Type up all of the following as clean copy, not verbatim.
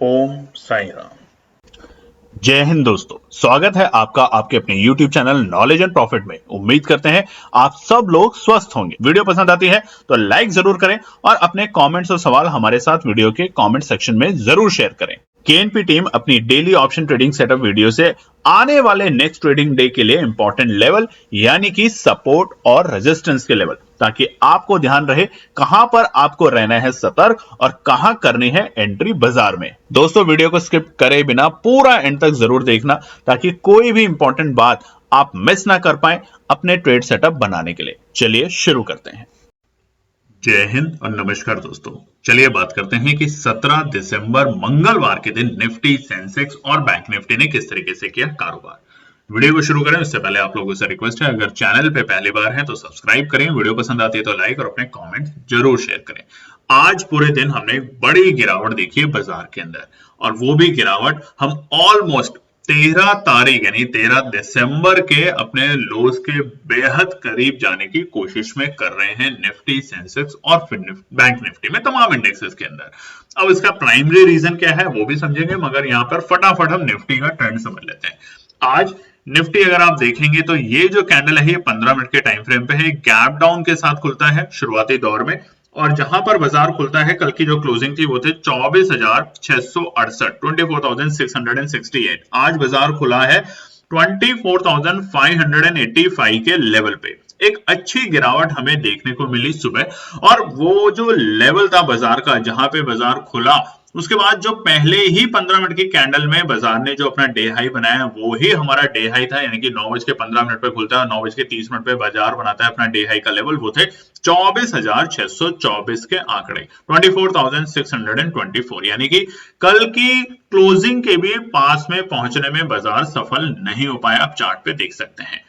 ओम साई राम। जय हिंद दोस्तों, स्वागत है आपका आपके अपने YouTube channel knowledge and profit में। उम्मीद करते हैं आप सब लोग स्वस्थ होंगे। वीडियो पसंद आती है तो लाइक जरूर करें और अपने कमेंट्स और सवाल हमारे साथ वीडियो के कमेंट सेक्शन में जरूर शेयर करें। केएनपी टीम अपनी daily option trading setup video से आने वाले नेक्स्ट ट्रेडिंग डे के लिए इंपॉर्टेंट लेवल यानी कि सपोर्ट और रेजिस्टेंस के लेवल, ताकि आपको ध्यान रहे कहां पर आपको रहना है सतर्क और कहां करनी है एंट्री बाजार में। दोस्तों, वीडियो को स्किप करे बिना पूरा एंड तक जरूर देखना ताकि कोई भी इंपॉर्टेंट बात आप मिस ना कर पाए अपने ट्रेड सेटअप बनाने के लिए। चलिए शुरू करते हैं। जय हिंद और नमस्कार दोस्तों। चलिए बात करते हैं कि 17 दिसंबर मंगलवार के दिन निफ्टी, सेंसेक्स और बैंक निफ्टी ने किस तरीके से किया कारोबार। वीडियो को शुरू करें उससे पहले आप लोगों से रिक्वेस्ट है, अगर चैनल पे पहली बार है तो सब्सक्राइब करें, वीडियो पसंद आती है तो लाइक और अपने कमेंट जरूर शेयर करें। आज पूरे दिन हमने बड़ी गिरावट देखी है बाजार के अंदर, और वो भी गिरावट हम ऑलमोस्ट 13 तारीख यानी 13 दिसंबर के अपने लोज के बेहद करीब जाने की कोशिश में कर रहे हैं निफ्टी, सेंसेक्स और फिर बैंक निफ्टी में, तमाम इंडेक्सेस के अंदर। अब इसका प्राइमरी रीजन क्या है वो भी समझेंगे, मगर यहाँ पर फटाफट हम निफ्टी का ट्रेंड समझ लेते हैं। आज निफ्टी अगर आप देखेंगे तो ये जो कैंडल है ये 15 मिनट के टाइम फ्रेम पे है, गैप डाउन के साथ खुलता है शुरुआती दौर में, और जहां पर बाजार खुलता है, कल की जो क्लोजिंग थी वो थे 24,668, 24,668। आज बाजार खुला है 24,585 के लेवल पे। एक अच्छी गिरावट हमें देखने को मिली सुबह, और वो जो लेवल था बाजार का जहां पे बाजार खुला, उसके बाद जो पहले ही 15 मिनट की कैंडल में बाजार ने जो अपना डे हाई बनाया वो ही हमारा डे हाई था, यानी कि 9:15 पे खुलता है और 9:30 पे बाजार बनाता है अपना डे हाई का लेवल, वो थे 24,624 के आंकड़े, 24,624, यानी कि कल की क्लोजिंग के भी पास में पहुंचने में बाजार सफल नहीं हो पाया, आप चार्ट पे देख सकते हैं।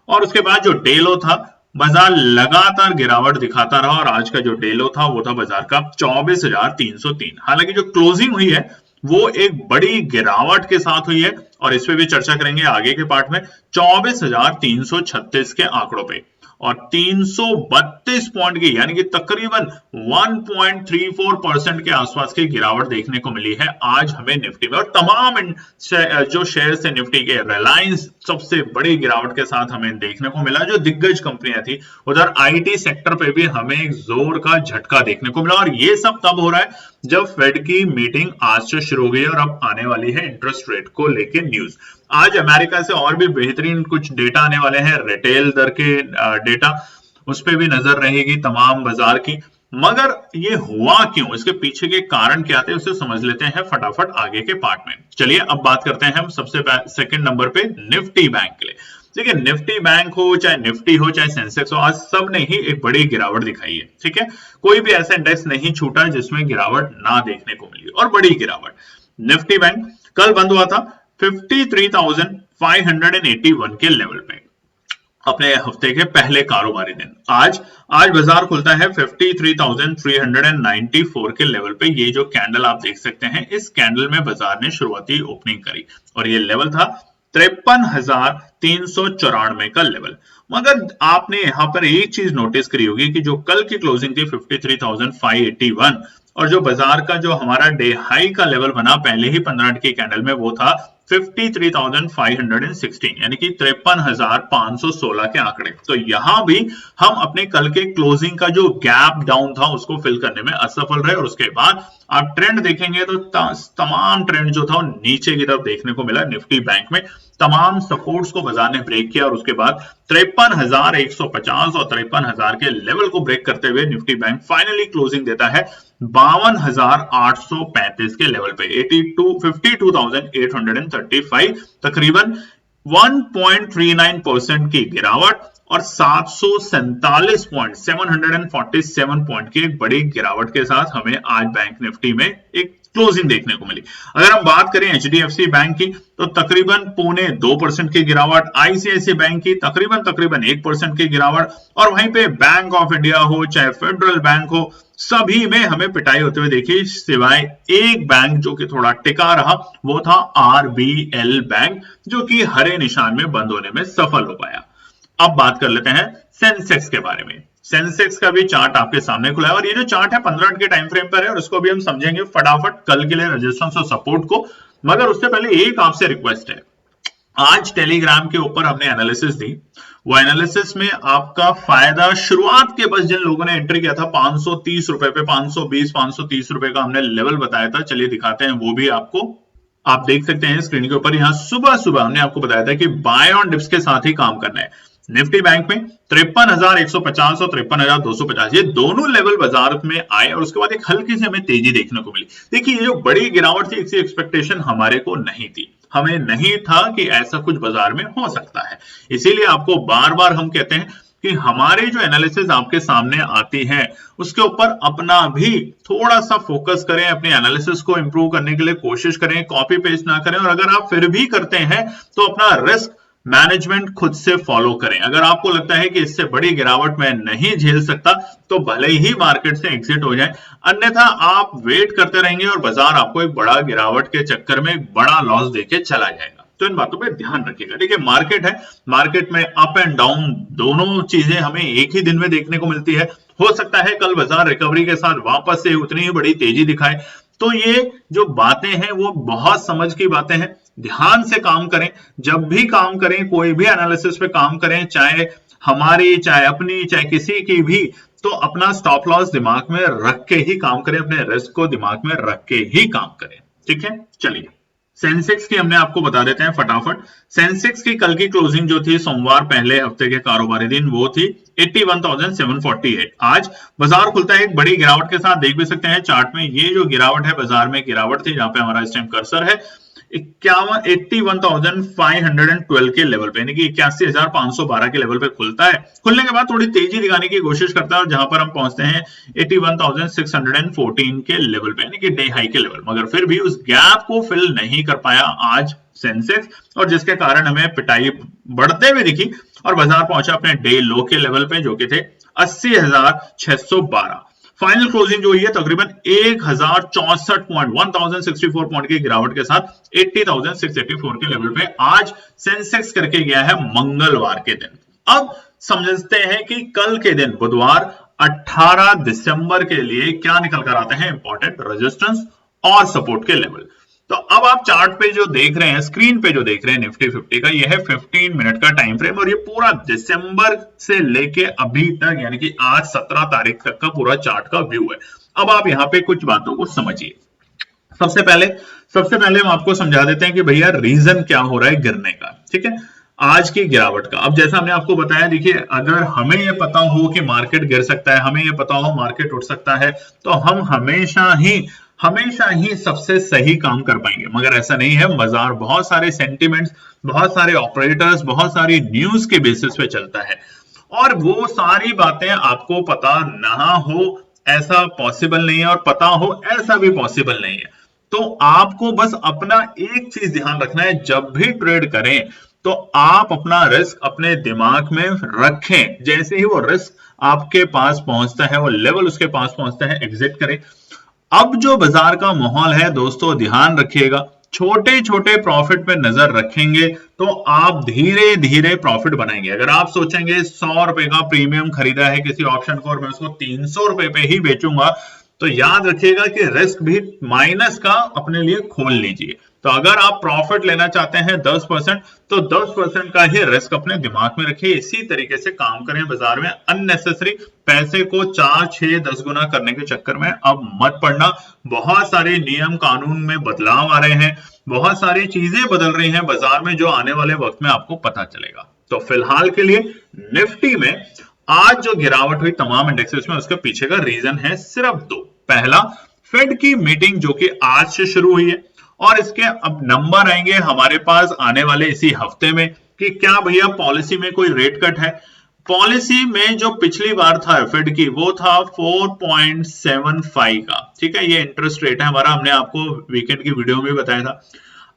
और उसके बाद जो डे लो था, बाजार लगातार गिरावट दिखाता रहा, और आज का जो डे लो था वो था बाजार का 24,303। हालांकि जो क्लोजिंग हुई है वो एक बड़ी गिरावट के साथ हुई है, और इस पे भी चर्चा करेंगे आगे के पार्ट में। 24,336 के आंकड़ों पे और 332 पॉइंट की यानी कि तकरीबन 1.34% के आसपास की गिरावट देखने को मिली है आज हमें निफ्टी में। और तमाम जो शेयर्स है निफ्टी के, रिलायंस सबसे बड़ी गिरावट के साथ हमें देखने को मिला, जो दिग्गज कंपनियां थी। उधर आईटी सेक्टर पे भी हमें एक जोर का झटका देखने को मिला, और ये सब तब हो रहा है जब फेड की मीटिंग आज से शुरू हो गई और अब आने वाली है इंटरेस्ट रेट को लेके न्यूज। आज अमेरिका से और भी बेहतरीन कुछ डेटा आने वाले हैं, रिटेल दर के डेटा, उस पर भी नजर रहेगी तमाम बाजार की। मगर ये हुआ क्यों, इसके पीछे के कारण क्या थे, उसे समझ लेते हैं फटाफट आगे के पार्ट में। चलिए अब बात करते हैं हम सबसे सेकंड नंबर पे निफ्टी बैंक के लिए। देखिए, निफ्टी बैंक हो, चाहे निफ्टी हो, चाहे सेंसेक्स हो, आज सब ने ही एक बड़ी गिरावट दिखाई है। ठीक है, कोई भी ऐसा इंडेक्स नहीं छूटा जिसमें गिरावट ना देखने को मिली, और बड़ी गिरावट। निफ्टी बैंक कल बंद हुआ था 53,581 के लेवल पे अपने हफ्ते के पहले कारोबारी दिन। आज बाजार खुलता है 53,394 के लेवल पे। ये जो कैंडल आप देख सकते हैं, इस कैंडल में बाजार ने शुरुआती ओपनिंग करी, और ये लेवल था 53,394 का लेवल। मगर आपने यहां पर एक चीज नोटिस करी होगी कि जो कल की क्लोजिंग थी 53,581, और जो बाजार का जो हमारा डे हाई का लेवल बना पहले ही 15 मिनट की कैंडल में, वो था 53,516, यानी कि 53,516 के आंकड़े। तो यहां भी हम अपने कल के क्लोजिंग का जो गैप डाउन था उसको फिल करने में असफल रहे, और उसके बाद आप ट्रेंड देखेंगे तो तमाम ट्रेंड जो था वो नीचे की तरफ देखने को मिला। निफ्टी बैंक में तमाम सपोर्ट्स को बाजार ने ब्रेक किया, और उसके बाद 53,150 और 53,000 के लेवल को ब्रेक करते हुए निफ्टी बैंक फाइनली क्लोजिंग देता है 52,835 के लेवल पे, 52,835, तकरीबन 1.39% की गिरावट, और 747 पॉइंट की एक बड़ी गिरावट के साथ हमें आज बैंक निफ्टी में एक क्लोजिंग देखने को मिली। अगर हम बात करें एचडीएफसी बैंक की तो तकरीबन 0.25% की गिरावट, आईसीआईसीआई बैंक की तकरीबन 1% की गिरावट, और वहीं पे बैंक ऑफ इंडिया हो चाहे फेडरल बैंक हो, सभी में हमें पिटाई होते हुए देखी, सिवाय एक बैंक जो कि थोड़ा टिका रहा, वो था आरबीएल बैंक, जो कि हरे निशान में बंद होने में सफल हो पाया। अब बात कर लेते हैं सेंसेक्स के बारे में। सेंसेक्स का भी चार्ट आपके सामने खुला है और ये जो चार्ट है 15 मिनट के टाइम फ्रेम पर है और उसको भी हम समझेंगे फटाफट कल के लिए रेजिस्टेंस और सपोर्ट को। मगर उससे पहले एक आपसे रिक्वेस्ट है, आज टेलीग्राम के ऊपर हमने एनालिसिस दी, वो एनालिसिस में आपका फायदा शुरुआत के बस जिन लोगों ने एंट्री किया था 530 रुपए पे, 520 530 रुपए का हमने लेवल बताया था, चलिए दिखाते हैं वो भी आपको। आप देख सकते हैं स्क्रीन के ऊपर, यहाँ सुबह सुबह हमने आपको बताया था कि बाय ऑन डिप्स के साथ ही काम करना है। निफ्टी बैंक में 53,150 और 53,250 ये दोनों लेवल बाजार में आए और उसके बाद एक हल्की सी हमें तेजी देखने को मिली। देखिए ये जो बड़ी गिरावट थी, इसकी एक्सपेक्टेशन हमारे को नहीं थी, हमें नहीं था कि ऐसा कुछ बाजार में हो सकता है। इसीलिए आपको बार बार हम कहते हैं कि हमारे जो एनालिसिस आपके सामने आती है उसके ऊपर अपना भी थोड़ा सा फोकस करें, अपने एनालिसिस को इंप्रूव करने के लिए कोशिश करें, कॉपी पेस्ट ना करें। और अगर आप फिर भी करते हैं तो अपना रिस्क मैनेजमेंट खुद से फॉलो करें। अगर आपको लगता है कि इससे बड़ी गिरावट मैं नहीं झेल सकता तो भले ही मार्केट से एग्जिट हो जाए, अन्यथा आप वेट करते रहेंगे और बाजार आपको एक बड़ा गिरावट के चक्कर में बड़ा लॉस देके चला जाएगा। तो इन बातों पे ध्यान रखिएगा। देखिए मार्केट है, मार्केट में अप एंड डाउन दोनों चीजें हमें एक ही दिन में देखने को मिलती है। हो सकता है कल बाजार रिकवरी के साथ वापस से उतनी ही बड़ी तेजी दिखाए। तो ये जो बातें हैं वो बहुत समझ की बातें हैं, ध्यान से काम करें। जब भी काम करें, कोई भी एनालिसिस पे काम करें, चाहे हमारी, चाहे अपनी, चाहे किसी की भी, तो अपना स्टॉप लॉस दिमाग में रख के ही काम करें, अपने रिस्क को दिमाग में रख के ही काम करें। ठीक है, चलिए सेंसेक्स की हमने आपको बता देते हैं फटाफट। सेंसेक्स की कल की क्लोजिंग जो थी सोमवार पहले हफ्ते के कारोबारी दिन, वो थी 81,748। आज बाजार खुलता है एक बड़ी गिरावट के साथ, देख भी सकते हैं चार्ट में ये जो गिरावट है, बाजार में गिरावट थी, जहां पे हमारा इस टाइम कर्सर है 81,512 के लेवल पे, यानी कि 81,512 के लेवल पे खुलता है। खुलने के बाद थोड़ी तेजी दिखाने की कोशिश करता है और जहां पर हम पहुंचते हैं 81,614 के लेवल पे, यानी कि डे हाई के लेवल, मगर फिर भी उस गैप को फिल नहीं कर पाया आज सेंसेक्स, और जिसके कारण हमें पिटाई बढ़ते हुए दिखी और बाजार पहुंचा अपने डे लो के लेवल पे, जो कि थे 80,612। फाइनल क्लोजिंग जो हुई है तकरीबन 1064 पॉइंट 1064 पॉइंट की गिरावट के साथ 80,684 के लेवल पे आज सेंसेक्स करके गया है मंगलवार के दिन। अब समझते हैं कि कल के दिन बुधवार 18 दिसंबर के लिए क्या निकल कर आते हैं इंपॉर्टेंट रेजिस्टेंस और सपोर्ट के लेवल। तो अब आप चार्ट पे जो देख रहे हैं, स्क्रीन पे जो देख रहे हैं निफ्टी 50 का, यह है 15 मिनट का टाइम फ्रेम और ये पूरा दिसंबर से लेके अभी तक, यानी कि आज 17 तारीख तक का पूरा चार्ट का व्यू है। अब आप यहाँ पे कुछ बातों को समझिए। सबसे पहले हम आपको समझा देते हैं कि भैया रीजन क्या हो रहा है गिरने का। ठीक है, आज की गिरावट का। अब जैसा हमने आपको बताया, देखिए अगर हमें यह पता हो कि मार्केट गिर सकता है, हमें यह पता हो मार्केट उठ सकता है, तो हम हमेशा ही सबसे सही काम कर पाएंगे। मगर ऐसा नहीं है, बाजार बहुत सारे सेंटिमेंट्स, बहुत सारे ऑपरेटर्स, बहुत सारी न्यूज के बेसिस पे चलता है और वो सारी बातें आपको पता ना हो ऐसा पॉसिबल नहीं है और पता हो ऐसा भी पॉसिबल नहीं है। तो आपको बस अपना एक चीज ध्यान रखना है, जब भी ट्रेड करें तो आप अपना रिस्क अपने दिमाग में रखें। जैसे ही वो रिस्क आपके पास पहुंचता है, वो लेवल उसके पास पहुंचता है, एग्जिट करें। अब जो बाजार का माहौल है दोस्तों, ध्यान रखिएगा, छोटे छोटे प्रॉफिट पे नजर रखेंगे तो आप धीरे धीरे प्रॉफिट बनाएंगे। अगर आप सोचेंगे 100 रुपए का प्रीमियम खरीदा है किसी ऑप्शन को और मैं उसको 300 रुपए पे ही बेचूंगा, तो याद रखिएगा कि रिस्क भी माइनस का अपने लिए खोल लीजिए। तो अगर आप प्रॉफिट लेना चाहते हैं 10%, तो 10% का ही रिस्क अपने दिमाग में रखिए। इसी तरीके से काम करें बाजार में। अननेसेसरी पैसे को 4, 6, 10 गुना करने के चक्कर में अब मत पड़ना। बहुत सारे नियम कानून में बदलाव आ रहे हैं, बहुत सारी चीजें बदल रही हैं बाजार में, जो आने वाले वक्त में आपको पता चलेगा। तो फिलहाल के लिए निफ्टी में आज जो गिरावट हुई तमाम इंडेक्सेस में, उसके पीछे का रीजन है सिर्फ दो। पहला, फेड की मीटिंग जो कि आज से शुरू हुई है और इसके अब नंबर आएंगे हमारे पास आने वाले इसी हफ्ते में कि क्या भैया पॉलिसी में कोई रेट कट है। पॉलिसी में जो पिछली बार था फेड की, वो था 4.75 का। ठीक है, ये इंटरेस्ट रेट है हमारा, हमने आपको वीकेंड की वीडियो में बताया था।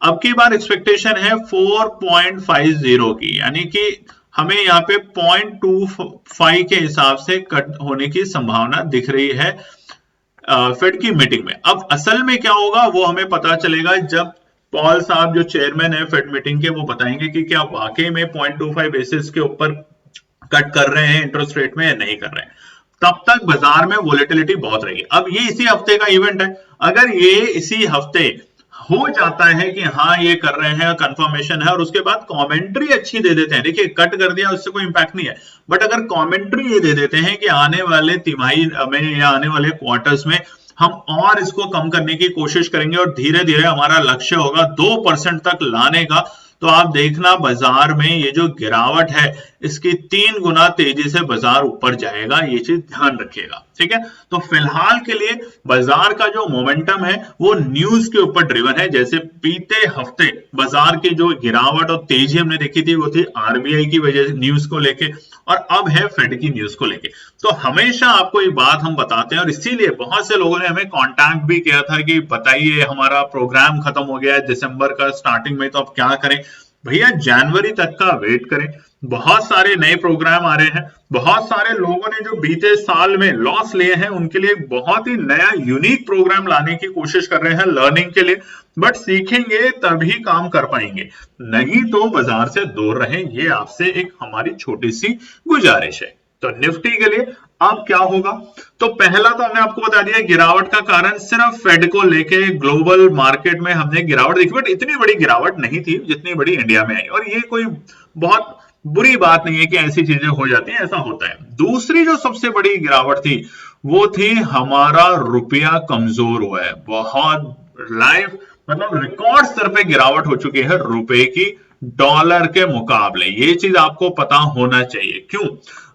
अब की बार एक्सपेक्टेशन है 4.50 की, यानी कि हमें यहाँ पे 0.25 के हिसाब से कट होने की संभावना दिख रही है फेड की मीटिंग में। अब असल में क्या होगा वो हमें पता चलेगा जब पॉल साहब जो चेयरमैन है फेड मीटिंग के, वो बताएंगे कि क्या वाकई में 0.25 बेसिस के ऊपर कट कर रहे हैं इंटरेस्ट रेट में या नहीं कर रहे हैं, तब तक बाजार में वोलेटिलिटी बहुत रहेगी। अब ये इसी हफ्ते का इवेंट है, अगर ये इसी हफ्ते हो जाता है कि हाँ ये कर रहे हैं, कंफर्मेशन है, और उसके बाद कमेंट्री अच्छी दे देते हैं, देखिए कट कर दिया उससे कोई इंपैक्ट नहीं है, बट अगर कमेंट्री ये दे देते हैं कि आने वाले तिमाही में या आने वाले क्वार्टर्स में हम और इसको कम करने की कोशिश करेंगे और धीरे धीरे हमारा लक्ष्य होगा 2% तक लाने का, तो आप देखना बाजार में ये जो गिरावट है इसकी 3 गुना तेजी से बाजार ऊपर जाएगा, ये चीज ध्यान रखिएगा, ठीक है। तो फिलहाल के लिए बाजार का जो मोमेंटम है वो न्यूज के ऊपर ड्रिवन है। जैसे बीते हफ्ते बाजार की जो गिरावट और तेजी हमने देखी थी वो थी आरबीआई की वजह से न्यूज को लेके, और अब है फेड की न्यूज को लेके। तो हमेशा आपको ये बात हम बताते हैं, और इसीलिए बहुत से लोगों ने हमें कांटेक्ट भी किया था कि बताइए हमारा प्रोग्राम खत्म हो गया है दिसंबर का स्टार्टिंग में, तो अब क्या करें। भैया जनवरी तक का वेट करें, बहुत सारे नए प्रोग्राम आ रहे हैं, बहुत सारे लोगों ने जो बीते साल में लॉस लिए हैं उनके लिए बहुत ही नया यूनिक प्रोग्राम लाने की कोशिश कर रहे हैं लर्निंग के लिए, बट सीखेंगे तभी काम कर पाएंगे, नहीं तो बाजार से दूर रहें, ये आपसे एक हमारी छोटी सी गुजारिश है। तो निफ्टी के लिए अब क्या होगा, तो पहला तो हमने आपको बता दिया गिरावट का कारण सिर्फ फेड को लेके ग्लोबल मार्केट में हमने गिरावट देखी, बट इतनी बड़ी गिरावट नहीं थी जितनी बड़ी इंडिया में आई, और ये कोई बहुत बुरी बात नहीं है कि ऐसी चीजें हो जाती हैं, ऐसा होता है। दूसरी जो सबसे बड़ी गिरावट थी वो थी हमारा रुपया कमजोर हुआ है, बहुत लाइव मतलब रिकॉर्ड स्तर पे गिरावट हो चुकी है रुपए की डॉलर के मुकाबले, ये चीज आपको पता होना चाहिए। क्यों?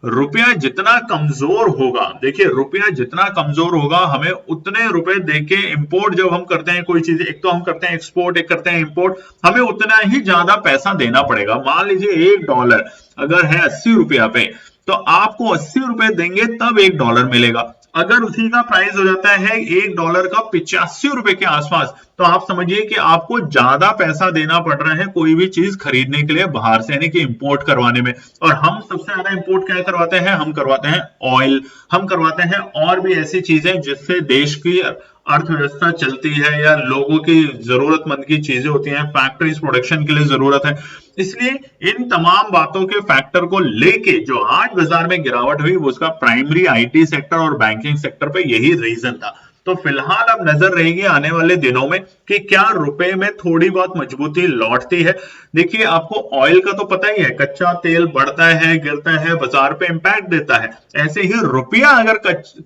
रुपया जितना कमजोर होगा, देखिए रुपया जितना कमजोर होगा हमें उतने रुपए देके इंपोर्ट जब हम करते हैं कोई चीज, एक तो हम करते हैं एक्सपोर्ट, एक करते हैं इंपोर्ट, हमें उतना ही ज्यादा पैसा देना पड़ेगा। मान लीजिए $1 अगर है 80 रुपया पे, तो आपको 80 रुपए देंगे तब $1 मिलेगा। अगर उसी का प्राइस हो जाता है $1 का 85 रुपए के आसपास, तो आप समझिए कि आपको ज्यादा पैसा देना पड़ रहा है कोई भी चीज खरीदने के लिए बाहर से, यानी कि इंपोर्ट करवाने में। और हम सबसे ज्यादा इंपोर्ट क्या करवाते हैं, हम करवाते हैं ऑयल, हम करवाते हैं और भी ऐसी चीजें जिससे देश की अर्थव्यवस्था चलती है या लोगों की जरूरतमंद की चीजें होती हैं, फैक्ट्रीज प्रोडक्शन के लिए जरूरत है। इसलिए इन तमाम बातों के फैक्टर को लेके जो आज बाजार में गिरावट हुई वो उसका प्राइमरी आईटी सेक्टर और बैंकिंग सेक्टर पे यही रीजन था। तो फिलहाल अब नजर रहेगी आने वाले दिनों में कि क्या रुपए में थोड़ी बहुत मजबूती लौटती है। देखिए आपको ऑयल का तो पता ही है, कच्चा तेल बढ़ता है गिरता है बाजार पे इंपैक्ट देता है, ऐसे ही रुपया अगर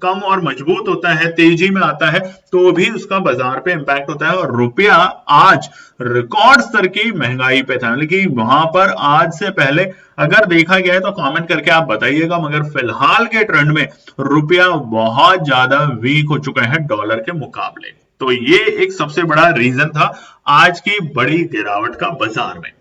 कम और मजबूत होता है, तेजी में आता है, तो भी उसका बाजार पे इंपैक्ट होता है। और रुपया आज रिकॉर्ड स्तर की महंगाई पे था, लेकिन वहां पर आज से पहले अगर देखा गया है तो कमेंट करके आप बताइएगा, मगर फिलहाल के ट्रेंड में रुपया बहुत ज्यादा वीक हो चुका है डॉलर के मुकाबले। तो ये एक सबसे बड़ा रीजन था आज की बड़ी गिरावट का बाजार में।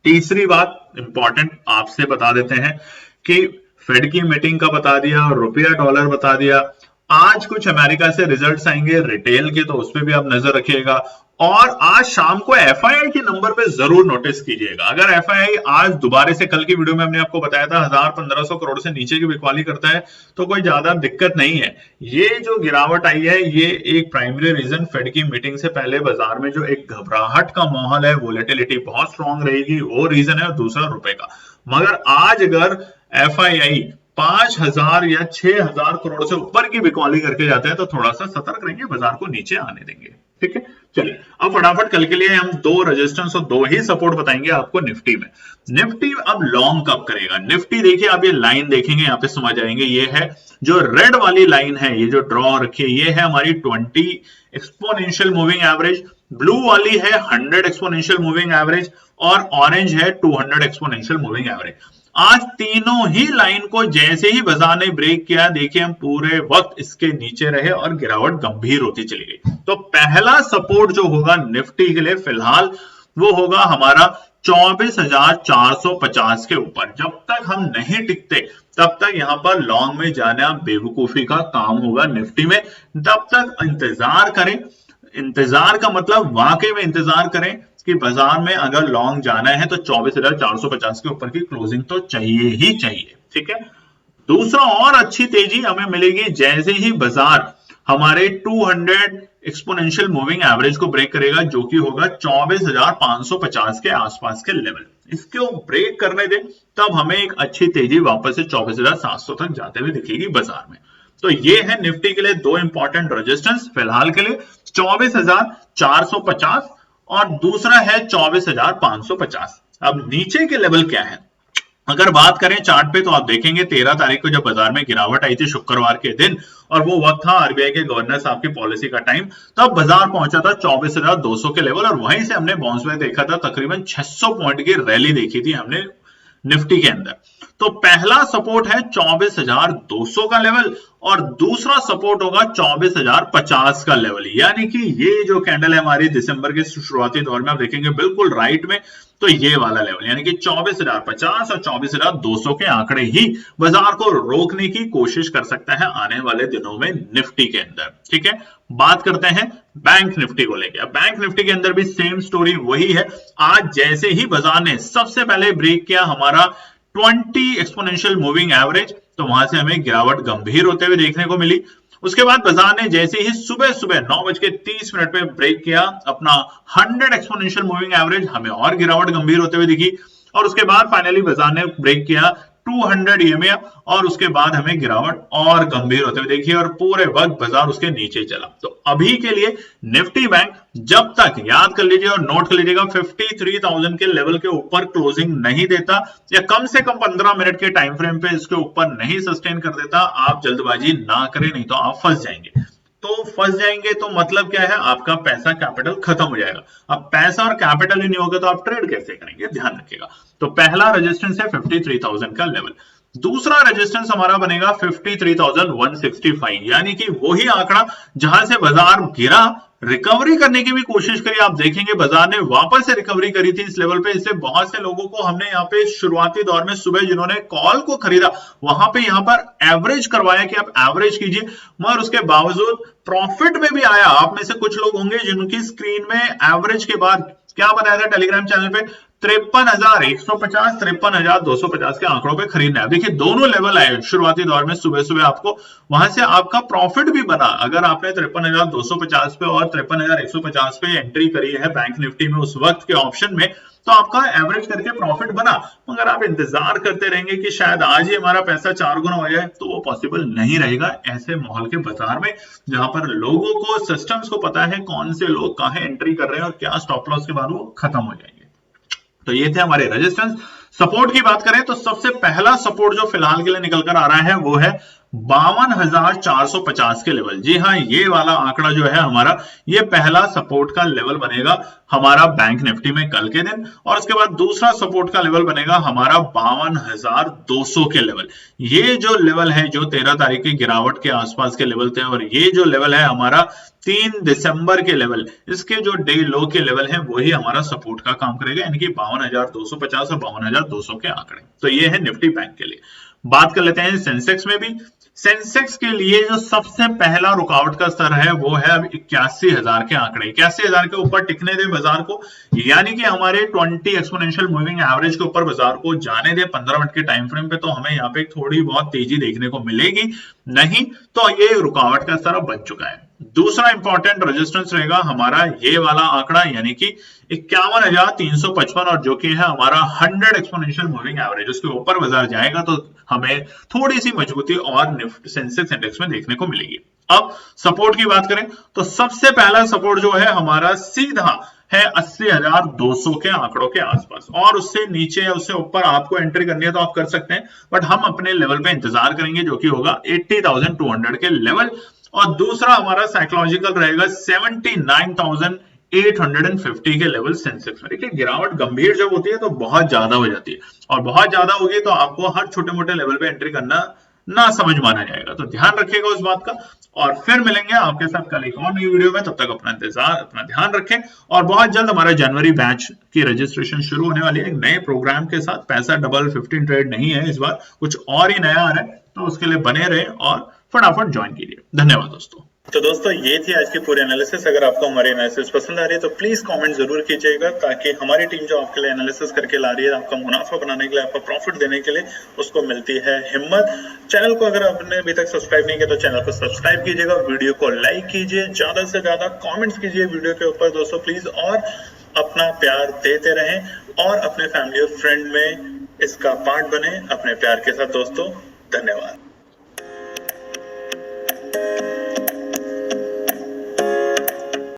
तीसरी बात इंपॉर्टेंट आपसे बता देते हैं कि फेड की मीटिंग का बता दिया, रुपया डॉलर बता दिया, आज कुछ अमेरिका से रिजल्ट्स आएंगे रिटेल के, तो उस पर भी आप नजर रखिएगा। और आज शाम को एफआईआई के नंबर पे जरूर नोटिस कीजिएगा। अगर एफआईआई आज दोबारा से, कल की वीडियो में हमने आपको बताया था 1000-1500 करोड़ से नीचे की बिकवाली करता है तो कोई ज्यादा दिक्कत नहीं है। ये जो गिरावट आई है ये एक प्राइमरी रीजन फेड की मीटिंग से पहले बाजार में जो एक घबराहट का माहौल है, वोलेटिलिटी बहुत स्ट्रांग रहेगी, वो रीजन है। और दूसरा रुपए का, मगर आज अगर एफआईआई 5000 या 6000 करोड़ से ऊपर की बिकवाली करके जाते हैं तो थोड़ा सा सतर्क रहेंगे, बाजार को नीचे आने देंगे। ठीक है, चलिए अब फटाफट कल के लिए हम 2 रेजिस्टेंस और 2 ही सपोर्ट बताएंगे आपको निफ्टी में। निफ्टी अब लॉन्ग कब करेगा, निफ्टी देखिए आप ये लाइन देखेंगे यहाँ पे समझ आएंगे। ये है जो रेड वाली लाइन है, ये जो ड्रॉ रखी है, ये है हमारी 20 एक्सपोनेंशियल मूविंग एवरेज, ब्लू वाली है 100 एक्सपोनेंशियल मूविंग एवरेज, और ऑरेंज है 200 एक्सपोनेंशियल मूविंग एवरेज। आज तीनों ही लाइन को जैसे ही बाजार ने ब्रेक किया, देखिए हम पूरे वक्त इसके नीचे रहे और गिरावट गंभीर होती चली गई। तो पहला सपोर्ट जो होगा निफ्टी के लिए फिलहाल वो होगा हमारा 24,450 के ऊपर। जब तक हम नहीं टिकते तब तक यहां पर लॉन्ग में जाना बेवकूफी का काम होगा निफ्टी में। तब तक इंतजार करें, इंतजार का मतलब वाकई में इंतजार करें कि बाजार में अगर लॉन्ग जाना है तो 24,450 के ऊपर की क्लोजिंग तो चाहिए ही चाहिए। ठीक है, दूसरा और अच्छी तेजी हमें मिलेगी जैसे ही बाजार हमारे 200 एक्सपोनेंशियल मूविंग एवरेज को ब्रेक करेगा, जो कि होगा 24,550 के आसपास के लेवल। इसको ब्रेक करने दें, तब हमें एक अच्छी तेजी वापस से 24,700 तक जाते हुए दिखेगी बाजार में। तो ये है निफ्टी के लिए दो इंपॉर्टेंट रेजिस्टेंस फिलहाल के लिए, 24,450 और दूसरा है 24,550। अब नीचे के लेवल क्या है, अगर बात करें चार्ट पे तो आप देखेंगे 13 तारीख को जब बाजार में गिरावट आई थी शुक्रवार के दिन, और वो वक्त था आरबीआई के गवर्नर साहब की पॉलिसी का टाइम, तब बाजार पहुंचा था 24,200 के लेवल और वहीं से हमने बाउंस बैक देखा था, तकरीबन 600 पॉइंट की रैली देखी थी हमने निफ्टी के अंदर। तो पहला सपोर्ट है 24,200 का लेवल और दूसरा सपोर्ट होगा 24,050 का लेवल। यानी कि ये जो कैंडल है हमारी दिसंबर के शुरुआती दौर में आप देखेंगे बिल्कुल राइट में, तो ये वाला लेवल यानी कि 24,050 और 24,200 के आंकड़े ही बाजार को रोकने की कोशिश कर सकता है आने वाले दिनों में निफ्टी के अंदर। ठीक है, बात करते हैं बैंक निफ्टी को लेकर। अब बैंक निफ्टी के अंदर भी सेम स्टोरी वही है। आज जैसे ही बाजार ने सबसे पहले ब्रेक किया हमारा 20 एक्सपोनेंशियल मूविंग एवरेज, तो वहां से हमें गिरावट गंभीर होते हुए देखने को मिली। उसके बाद बाजार ने जैसे ही सुबह सुबह 9:30 पे ब्रेक किया अपना 100 एक्सपोनेंशियल मूविंग एवरेज, हमें और गिरावट गंभीर होते हुए दिखी। और उसके बाद फाइनली बाजार ने ब्रेक किया 200 EMA और उसके बाद हमें गिरावट और गंभीर होते हुए देखी और पूरे वक्त बाजार उसके नीचे चला। तो अभी के लिए निफ्टी बैंक जब तक, याद कर लीजिए और नोट कर लीजिएगा, 53,000 के लेवल के ऊपर क्लोजिंग नहीं देता या कम से कम 15 मिनट के टाइम फ्रेम पे इसके ऊपर नहीं सस्टेन कर देता, आप जल्दबाजी ना करें, नहीं तो आप फंस जाएंगे। तो फंस जाएंगे तो मतलब क्या है, आपका पैसा कैपिटल खत्म हो जाएगा। अब पैसा और कैपिटल ही नहीं होगा तो आप ट्रेड कैसे करेंगे, ध्यान रखिएगा। तो पहला रेजिस्टेंस है 53,000 का लेवल। दूसरा रेजिस्टेंस हमारा बनेगा 53,165, यानी कि वही आंकड़ा जहां से बाजार गिरा, रिकवरी करने की भी कोशिश करी। आप देखेंगे बाजार ने वापस से रिकवरी करी थी इस लेवल पे, इसलिए बहुत से लोगों को हमने यहाँ पे शुरुआती दौर में सुबह जिन्होंने कॉल को खरीदा वहां पे यहाँ पर एवरेज करवाया कि आप एवरेज कीजिए, मगर उसके बावजूद प्रॉफिट में भी आया। आप में से कुछ लोग होंगे जिनकी स्क्रीन में एवरेज के बाद क्या बताया था टेलीग्राम चैनल पे, 53,150 53,250 के आंकड़ों पे खरीदना है। देखिए दोनों लेवल आए शुरुआती दौर में सुबह सुबह, आपको वहां से आपका प्रॉफिट भी बना। अगर आपने 53,250 पे और 53,150 पे एंट्री करी है बैंक निफ्टी में उस वक्त के ऑप्शन में, तो आपका एवरेज करके प्रॉफिट बना। मगर आप इंतजार करते रहेंगे कि शायद आज ही हमारा पैसा 4 गुना हो जाए, तो वो पॉसिबल नहीं रहेगा ऐसे माहौल के बाजार में, जहां पर लोगों को, सिस्टम्स को पता है कौन से लोग कहां एंट्री कर रहे हैं और क्या स्टॉप लॉस के बाद वो खत्म हो जाएंगे। तो ये थे हमारे रेजिस्टेंस। सपोर्ट की बात करें तो सबसे पहला सपोर्ट जो फिलहाल के लिए निकल कर आ रहा है वो है 52,450 के लेवल। जी हाँ, ये वाला आंकड़ा जो है हमारा, ये पहला सपोर्ट का लेवल बनेगा हमारा बैंक निफ्टी में कल के दिन। और उसके बाद दूसरा सपोर्ट का लेवल बनेगा हमारा 52,200 के लेवल। ये जो लेवल है, जो 13 तारीख की गिरावट के आसपास के लेवल थे, और ये जो लेवल है हमारा 3 दिसंबर के लेवल, इसके जो डे लो के लेवल है वही हमारा सपोर्ट का काम करेगा, यानी कि 52,250 और 52,200 के आंकड़े। तो ये है निफ्टी बैंक के लिए। बात कर लेते हैं सेंसेक्स में भी। सेंसेक्स के लिए जो सबसे पहला रुकावट का स्तर है वो है अब 81,000 के आंकड़े। 81,000 के ऊपर टिकने दे बाजार को, यानी कि हमारे 20 एक्सपोनेंशियल मूविंग एवरेज के ऊपर बाजार को जाने दे 15 मिनट के टाइम फ्रेम पे, तो हमें यहाँ पे थोड़ी बहुत तेजी देखने को मिलेगी, नहीं तो ये रुकावट का स्तर बन चुका है। दूसरा इंपॉर्टेंट रेजिस्टेंस रहेगा हमारा ये वाला आंकड़ा, यानी कि 51,355, और जो कि है हमारा 100 एक्सपोनेंशियल मूविंग एवरेज। उसके ऊपर बाजार जाएगा तो हमें थोड़ी सी मजबूती और सेंसेक्स इंडेक्स में देखने को मिलेगी। अब सपोर्ट की बात करें तो सबसे पहला सपोर्ट जो है हमारा सीधा है 80,200 के आंकड़ों के आसपास, और उससे नीचे या उससे ऊपर आपको एंट्री करनी है तो आप कर सकते हैं, बट हम अपने लेवल पे इंतजार करेंगे जो कि होगा 80,200 के लेवल। और दूसरा हमारा साइकोलॉजिकल रहेगा 79,850 के लेवल सेंसेक्स में। देखिए गिरावट गंभीर जब होती है तो बहुत ज्यादा हो जाती है, और बहुत ज्यादा होगी तो आपको हर छोटे मोटे लेवल पे एंट्री करना ना समझ माना जाएगा, तो ध्यान रखिएगा उस बात का। और फिर मिलेंगे आपके साथ कल एक और नई वीडियो में, तब तक अपना इंतजार, अपना ध्यान रखें। और बहुत जल्द हमारा जनवरी बैच की रजिस्ट्रेशन शुरू होने वाली है एक नए प्रोग्राम के साथ। पैसा डबल 15 ट्रेड नहीं है इस बार, कुछ और ही नया आ रहा है, तो उसके लिए बने रहे और फटाफट ज्वाइन कीजिए। धन्यवाद दोस्तों। तो दोस्तों ये थी आज की पूरी एनालिसिस। अगर आपको हमारी एनालिसिस पसंद आ रही है तो प्लीज कमेंट जरूर कीजिएगा, ताकि हमारी टीम जो आपके लिए एनालिसिस करके ला रही है, आपका मुनाफा बनाने के लिए, आपका प्रॉफिट देने के लिए, उसको मिलती है हिम्मत। चैनल को अगर आपने अभी तक सब्सक्राइब नहीं किया तो चैनल को सब्सक्राइब कीजिएगा, वीडियो को लाइक कीजिए, ज्यादा से ज्यादा कॉमेंट्स कीजिए वीडियो के ऊपर दोस्तों प्लीज, और अपना प्यार देते रहें। और अपने फैमिली और फ्रेंड में इसका पार्ट बने अपने प्यार के साथ दोस्तों। धन्यवाद।